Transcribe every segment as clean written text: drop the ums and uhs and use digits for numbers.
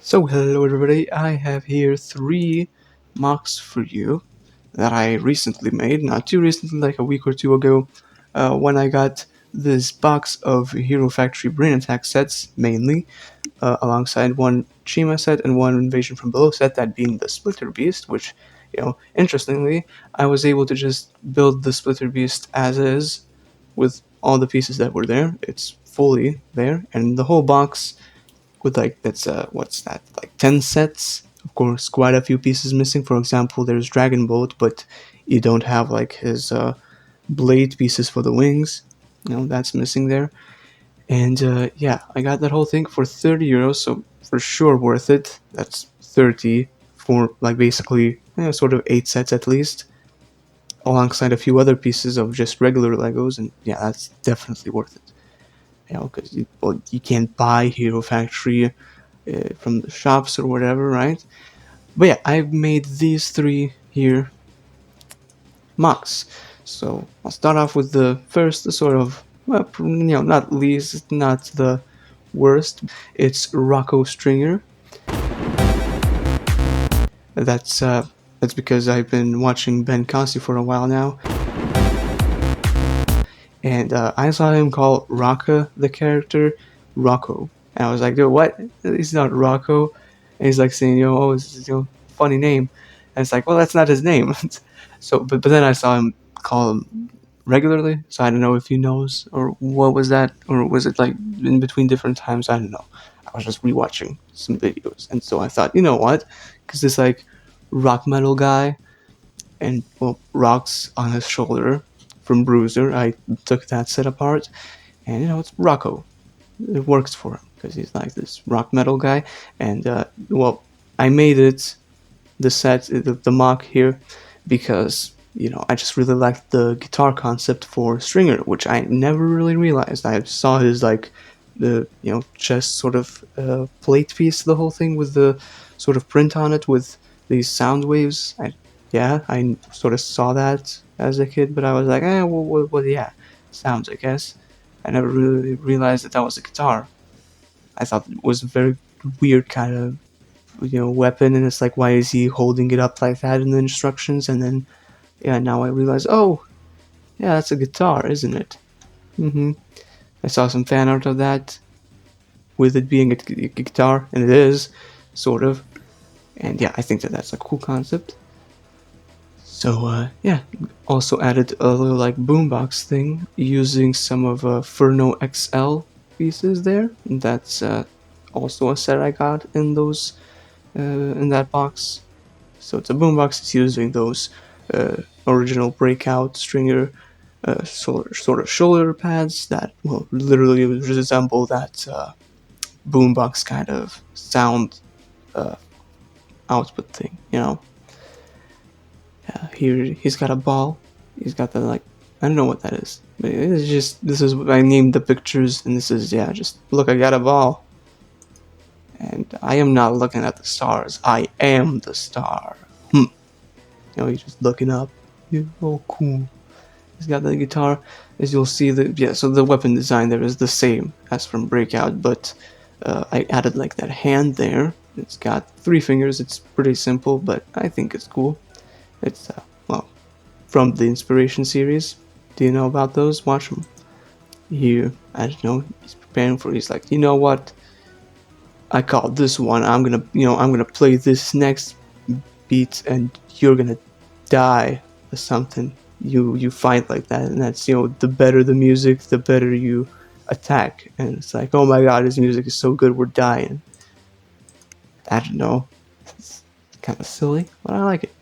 So hello everybody, I have here 3 MOCs for you that I recently made, not too recently, like a week or two ago, when I got this box of Hero Factory Brain Attack sets, mainly, alongside one Chima set and one Invasion from Below set, that being the Splitter Beast, which, interestingly, I was able to just build the Splitter Beast as is, with all the pieces that were there. It's fully there, and the whole box with that's what's that, like 10 sets, of course, quite a few pieces missing. For example, there's Dragon Boat, but you don't have like his blade pieces for the wings. That's missing there. And yeah, I got that whole thing for 30 euros, so for sure worth it. That's 30 for like basically sort of 8 sets at least, alongside a few other pieces of just regular Legos, and yeah, that's definitely worth it. Because you can't buy Hero Factory from the shops or whatever, right? But yeah, I've made these 3 here MOCs. So I'll start off with the first, the sort of, well, not least, not the worst. It's Rocco Stringer. That's because I've been watching Ben Consi for a while now, and I saw him call Rocca, the character, Rocco. And I was like, dude, what? He's not Rocco. And he's like saying, oh, it's funny name. And it's like, well, that's not his name. So, but then I saw him call him regularly. So I don't know if he knows or what was that, or was it like in between different times? I don't know. I was just rewatching some videos, and so I thought, you know what? Because this like rock metal guy and well, rocks on his shoulder from Bruiser. I took that set apart, and it's Rocco. It works for him because he's like this rock metal guy. And well, I made it the set, the MOC here, because I just really liked the guitar concept for Stringer, which I never really realized. I saw his like the chest sort of plate piece, the whole thing with the sort of print on it with these sound waves. I sort of saw that as a kid, but I was like, well, yeah, sounds, I guess. I never really realized that was a guitar. I thought it was a very weird kind of weapon, and it's like, why is he holding it up like that in the instructions? And then yeah, now I realize, oh yeah, that's a guitar, isn't it? I saw some fan art of that with it being a guitar, and it is sort of. And yeah, I think that's a cool concept. So yeah, also added a little like boombox thing using some of Furno XL pieces there. That's also a set I got in those in that box. So it's a boombox. It's using those original breakout stringer sort of shoulder pads that will literally resemble that boombox kind of sound uh, output thing. Here he's got a ball. He's got the like, I don't know what that is. But it's just, this is what I named the pictures, and this is, yeah, just look, I got a ball. And I am not looking at the stars. I am the star. He's just looking up. Oh, cool. He's got the guitar. As you'll see, so the weapon design there is the same as from Breakout, but I added like that hand there. It's got 3 fingers. It's pretty simple, but I think it's cool. It's, well, from the Inspiration series. Do you know about those? Watch them. Here, I don't know, he's preparing for, he's like, you know what? I call this one, I'm gonna play this next beat and you're gonna die or something. You fight like that, and that's, the better the music, the better you attack. And it's like, oh my god, his music is so good, we're dying. I don't know. It's kind of silly, but I like it.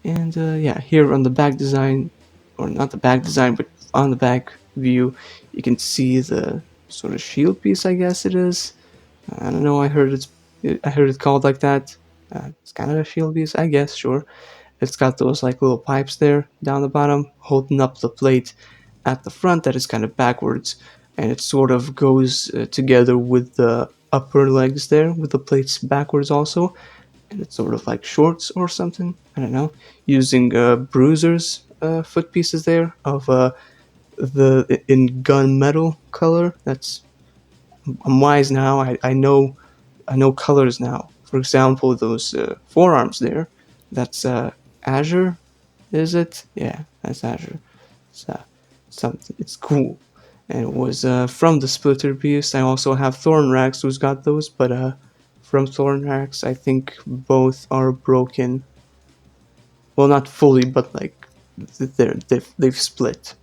And yeah, here on the back design, or not the back design, but on the back view, you can see the sort of shield piece, I guess it is. I don't know, I heard it called like that. It's kind of a shield piece, I guess, sure. It's got those like little pipes there down the bottom, holding up the plate at the front that is kind of backwards, and it sort of goes together with the upper legs there, with the plates backwards also. And it's sort of like shorts or something. I don't know. Using Bruiser's foot pieces there of the in gunmetal color. I'm wise now. I know colors now. For example, those forearms there, that's Azure, is it? Yeah, that's Azure. It's something. It's cool, and it was from the Splitter piece. I also have Thornrax, who's got those, but from Thornrax, I think both are broken. Well, not fully, but like they've split.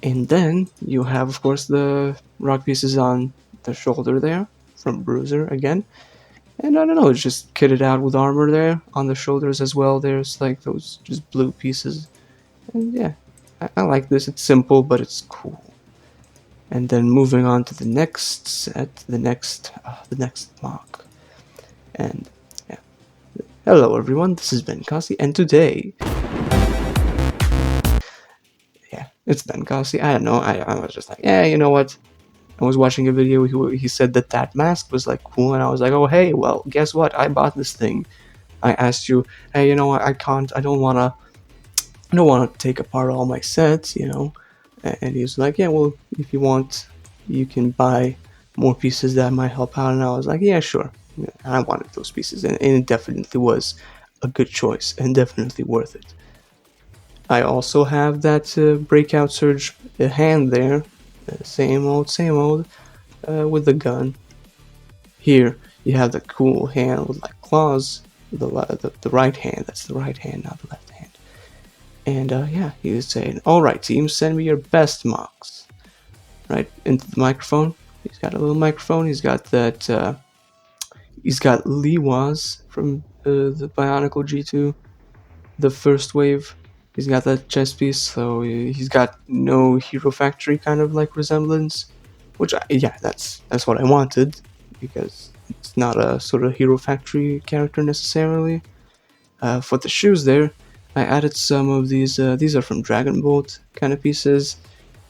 And then you have, of course, the rock pieces on the shoulder there from Bruiser again. And I don't know, it's just kitted out with armor there on the shoulders as well. There's like those just blue pieces. And yeah, I like this. It's simple, but it's cool. And then moving on to the next set, the next mock. And yeah, hello everyone, this is Ben Kasi, and today, yeah, it's Ben Kasi. I don't know, I was just like, yeah, you know what? I was watching a video, he said that mask was like cool, and I was like, oh hey, well, guess what? I bought this thing. I asked you, hey, you know what? I don't wanna take apart all my sets, you know. And he was like, yeah, well, if you want, you can buy more pieces that might help out. And I was like, yeah, sure. Yeah, I wanted those pieces, and it definitely was a good choice and definitely worth it. I also have that breakout surge hand there, same old, with the gun. Here you have the cool hand with like claws, the right hand. That's the right hand, not the left hand. And yeah, he was saying, "Alright, team, send me your best MOCs." Right into the microphone. He's got a little microphone. He's got that. He's got Liwa's from the Bionicle G2, the first wave. He's got that chest piece, so he's got no Hero Factory kind of like resemblance, which yeah, that's what I wanted, because it's not a sort of Hero Factory character necessarily. For the shoes there, I added some of these. These are from Dragon Bolt kind of pieces.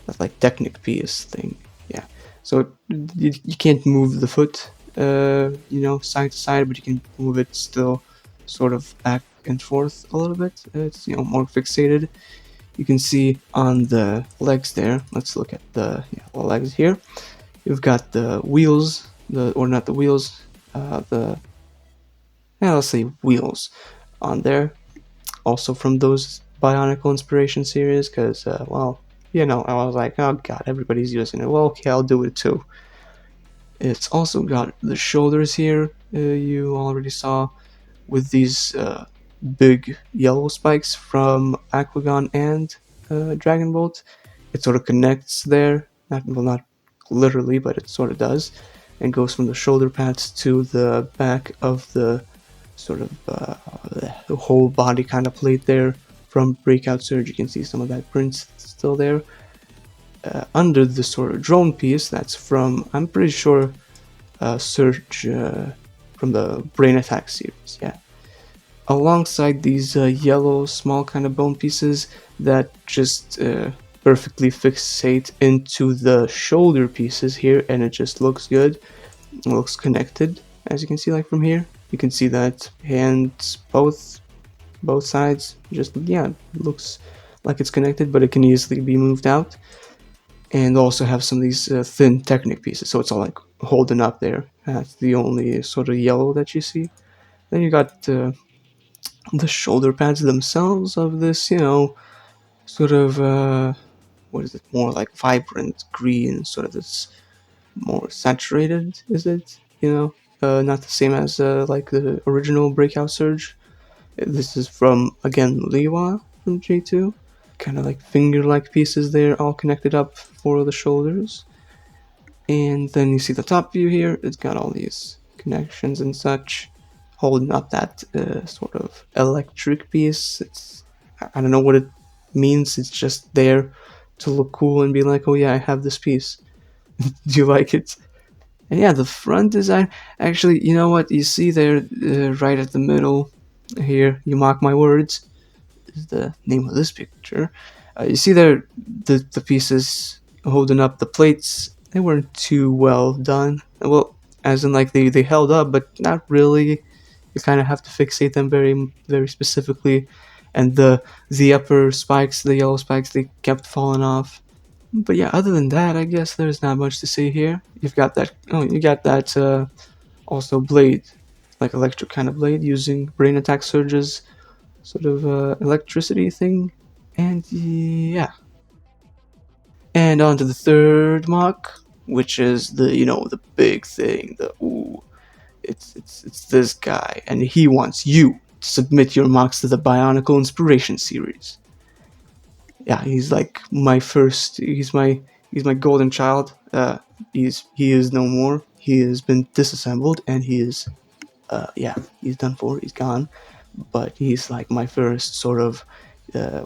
That's like Technic piece thing. Yeah. So you can't move the foot, you know, side to side, but you can move it still, sort of back and forth a little bit. It's, you know, more fixated. You can see on the legs there. Let's look at the legs here. You've got the wheels, or not the wheels, let's say wheels on there. Also from those Bionicle Inspiration series, because, well, you know, I was like, oh god, everybody's using it. Well, okay, I'll do it too. It's also got the shoulders here, you already saw, with these big yellow spikes from Aquagon and Dragon Bolt. It sort of connects there, not literally, but it sort of does, and goes from the shoulder pads to the back of the sort of the whole body kind of plate there from Breakout Surge. You can see some of that print still there. Under the sort of drone piece, that's from, I'm pretty sure, Surge from the Brain Attack series, yeah. Alongside these yellow small kind of bone pieces that just perfectly fixate into the shoulder pieces here, and it just looks good. It looks connected, as you can see, like from here. You can see that hands, both sides, just, yeah, looks like it's connected, but it can easily be moved out. And also have some of these thin Technic pieces, so it's all like holding up there. That's the only sort of yellow that you see. Then you got the shoulder pads themselves of this, you know, sort of, what is it, more like vibrant green, sort of this more saturated, is it? You know, not the same as like the original Breakout Surge. This is from, again, Liwa from J2. Kind of like finger-like pieces there, all connected up for the shoulders. And then you see the top view here. It's got all these connections and such, holding up that sort of electric piece. I don't know what it means. It's just there to look cool and be like, oh yeah, I have this piece. Do you like it? And yeah, the front design, actually, you know what, you see there, right at the middle here, you mark my words, is the name of this picture. You see there, the pieces holding up the plates, they weren't too well done. Well, as in like they held up, but not really. You kind of have to fixate them very, very specifically. And the upper spikes, the yellow spikes, they kept falling off. But yeah, other than that, I guess there's not much to say here. You got that also blade like electric kind of blade using brain attack surges, sort of electricity thing. And yeah, and on to the third mock, which is the the big thing. The ooh, it's this guy, and he wants you to submit your mocks to the Bionicle Inspiration series. Yeah, he's like my first. He's my golden child. He is no more. He has been disassembled, and he is yeah, he's done for. He's gone. But he's like my first sort of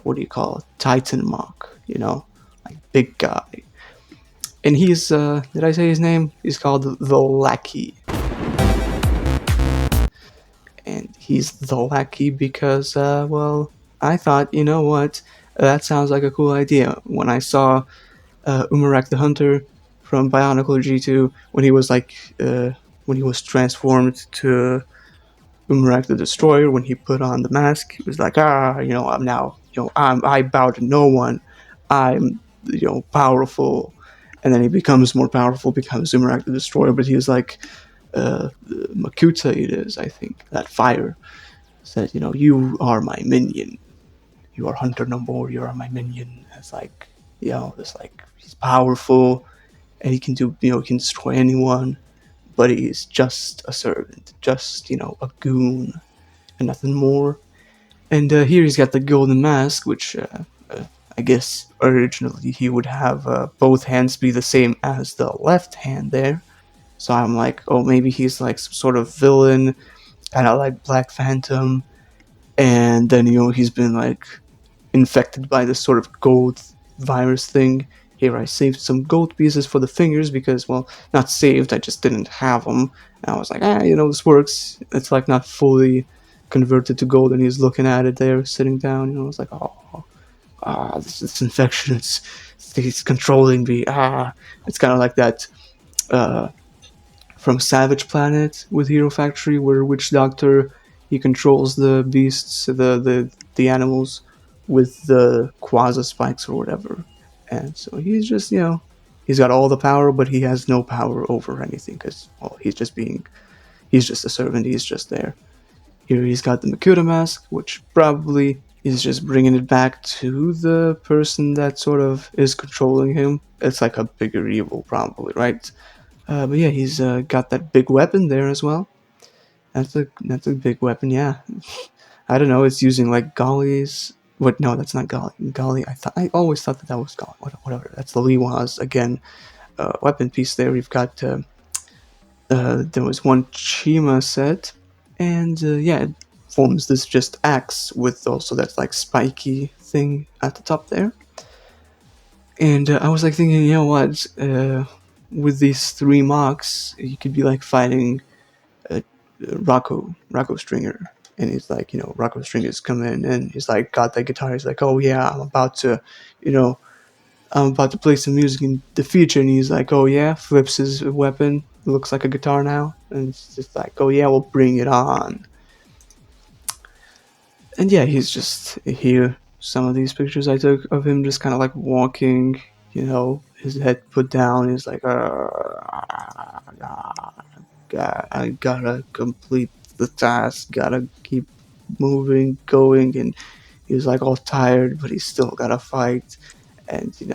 what do you call it? Titan mock. Like big guy. And he's did I say his name? He's called the Lackey. And he's the Lackey because well, I thought, you know what? That sounds like a cool idea. When I saw Umarak the Hunter from Bionicle G2 when he was when he was transformed to Umarak the Destroyer, when he put on the mask, he was like, I'm now, I bow to no one. I'm, powerful. And then he becomes more powerful, becomes Umarak the Destroyer, but he was like, Makuta it is, I think, that fire said, you are my minion. You are Hunter no more, you are my minion. It's like, it's like, he's powerful, and he can do, he can destroy anyone, but he's just a servant, just, a goon, and nothing more. And here he's got the golden mask, which I guess originally he would have both hands be the same as the left hand there. So I'm like, oh, maybe he's like some sort of villain, kind of like Black Phantom, and then he's been like infected by this sort of gold virus thing. Here I saved some gold pieces for the fingers because, well, not saved, I just didn't have them. And I was like, this works. It's like not fully converted to gold, and he's looking at it there, sitting down. I was like, this infection, it's controlling me. It's kind of like that uh, from Savage Planet with Hero Factory, where Witch Doctor, he controls the beasts, the animals with the quasi spikes or whatever. And so he's just, he's got all the power, but he has no power over anything because, well, he's just a servant. He's just there. Here he's got the Makuta mask, which probably is just bringing it back to the person that sort of is controlling him. It's like a bigger evil, probably, right? But yeah, he's got that big weapon there as well. That's a big weapon, yeah. I don't know. It's using like Golly's. What? No, that's not Golly. Golly. I always thought that was Golly. Whatever. That's the Liwa's again. Weapon piece there. We've got. There was one Chima set, and yeah, it forms this just axe with also that like spiky thing at the top there. And I was like thinking, you know what? With these three mocks, you could be like fighting Rocco Stringer, and he's like, Rocco Stringer's come in, and he's like got that guitar. He's like, oh yeah, I'm about to play some music in the future, and he's like, oh yeah, flips his weapon, it looks like a guitar now, and it's just like, oh yeah, we'll bring it on. And yeah, he's just here. Some of these pictures I took of him just kind of like walking, his head put down. He's like, I gotta complete the task, gotta keep moving, going, and he's like all tired, but he's still gotta fight, and he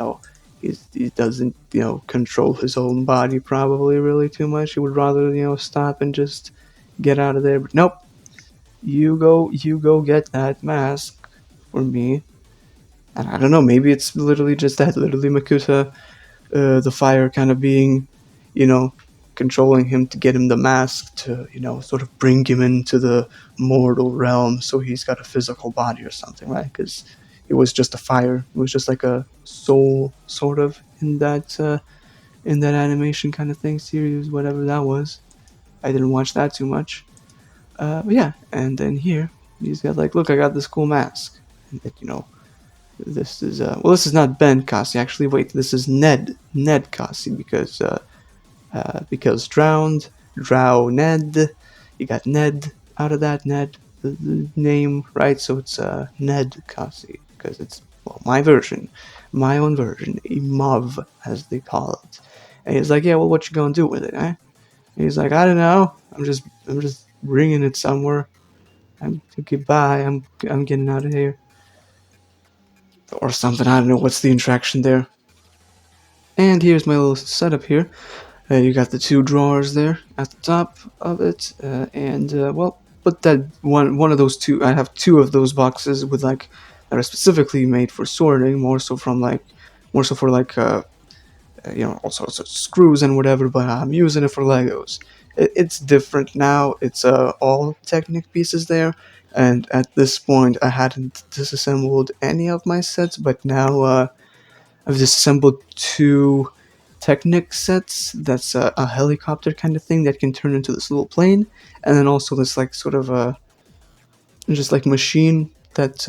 doesn't control his own body probably really too much. He would rather stop and just get out of there, but nope. You go get that mask for me. And I don't know, maybe it's literally just that, literally Makuta, the fire kind of being, controlling him to get him the mask to, sort of bring him into the mortal realm so he's got a physical body or something, right? Because it was just a fire. It was just like a soul, sort of, in that animation kind of thing, series, whatever that was. I didn't watch that too much. But yeah, and then here, he's got like, look, I got this cool mask. And this is, this is not Ben Kasi, actually, wait, this is Ned Kasi, because Drow Ned, you got Ned out of that, Ned, the name, right? So it's Ned Kasi, because it's, well, my own version, Imov, as they call it. And he's like, yeah, well, what you gonna do with it, eh? And he's like, I don't know, I'm just bringing it somewhere. Goodbye. I'm getting out of here or something. I don't know what's the interaction there. And here's my little setup here. You got the two drawers there at the top of it, and well, put that one of those two. I have two of those boxes with like that are specifically made for sorting, more so for like all sorts of screws and whatever. But I'm using it for Legos. It's different now. It's all Technic pieces there, and at this point I hadn't disassembled any of my sets, but now I've disassembled two Technic sets. That's a helicopter kind of thing that can turn into this little plane, and then also this like sort of a just like machine that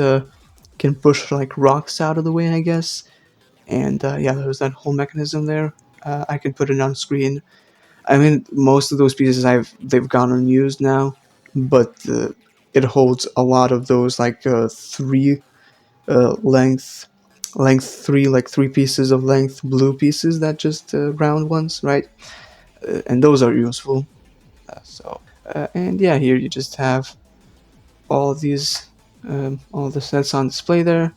can push like rocks out of the way, I guess. And yeah, there's that whole mechanism there. I could put it on screen. I mean, most of those pieces they've gone unused now, but it holds a lot of those like three length three, like three pieces of length blue pieces that just round ones, right? And those are useful. And yeah, here you just have all these all the sets on display there.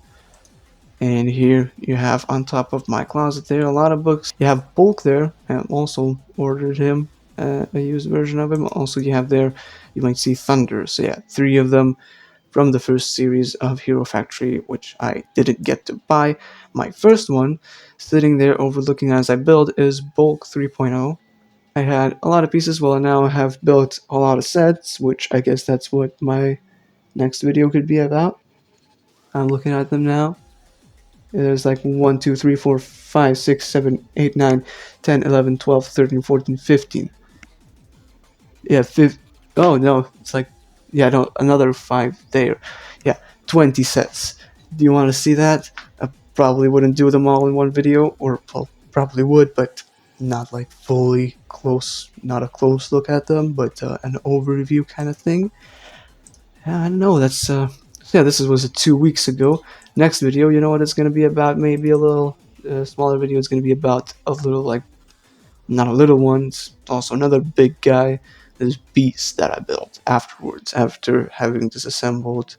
And here you have on top of my closet there a lot of books. You have Bulk there. I also ordered him a used version of him. Also you have there, you might see Thunder. So yeah, three of them from the first series of Hero Factory, which I didn't get to buy. My first one, sitting there overlooking as I build, is Bulk 3.0. I had a lot of pieces. Well, now I have built a lot of sets, which I guess that's what my next video could be about. I'm looking at them now. There's like 1, 2, 3, 4, 5, 6, 7, 8, 9, 10, 11, 12, 13, 14, 15. Yeah, oh no, it's like, yeah, no, another 5 there. Yeah, 20 sets. Do you want to see that? I probably wouldn't do them all in one video, or well, probably would, but not like fully close, not a close look at them, but an overview kind of thing. I don't know, that's, yeah, this was 2 weeks ago. Next video, you know what it's going to be about? Maybe a little smaller video. It's going to be about a little, like, not a little one, it's also another big guy, this beast that I built afterwards, after having disassembled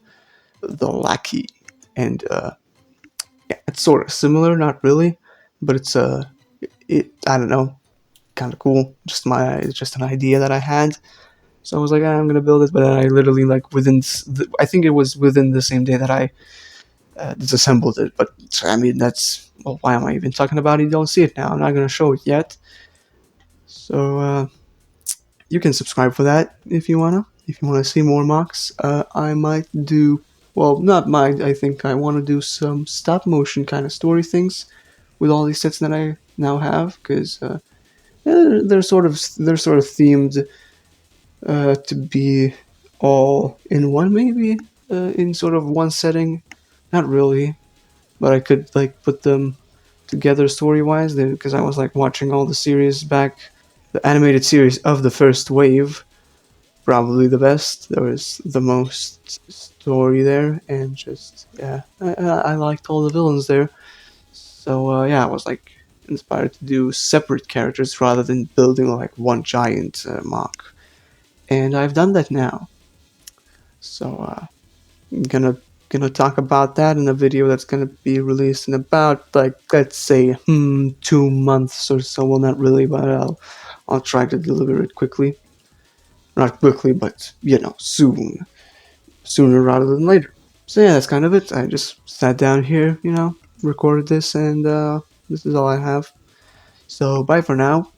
the Lackey. And yeah, it's sort of similar, not really, but it's I don't know, kind of cool. Just an idea that I had. So I was like, I'm gonna build it, but then I literally like I think it was within the same day that I disassembled it. But I mean, that's, well, why am I even talking about it? You don't see it now. I'm not gonna show it yet. So you can subscribe for that if you wanna. If you wanna see more MOCs, I might do. Well, not might. I think I want to do some stop motion kind of story things with all these sets that I now have, because they're sort of themed to be all in one, maybe in sort of one setting. Not really, but I could like put them together story wise, because I was like watching all the series back, the animated series of the first wave, probably the best. There was the most story there, and just yeah, I liked all the villains there. So yeah, I was like inspired to do separate characters rather than building like one giant mock, and I've done that now. So I'm gonna talk about that in a video that's gonna be released in about, like, let's say 2 months or so. Well, not really, but I'll try to deliver it quickly. Not quickly, but soon, sooner rather than later. So yeah, that's kind of it. I just sat down here, recorded this, and this is all I have. So bye for now.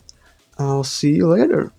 I'll see you later.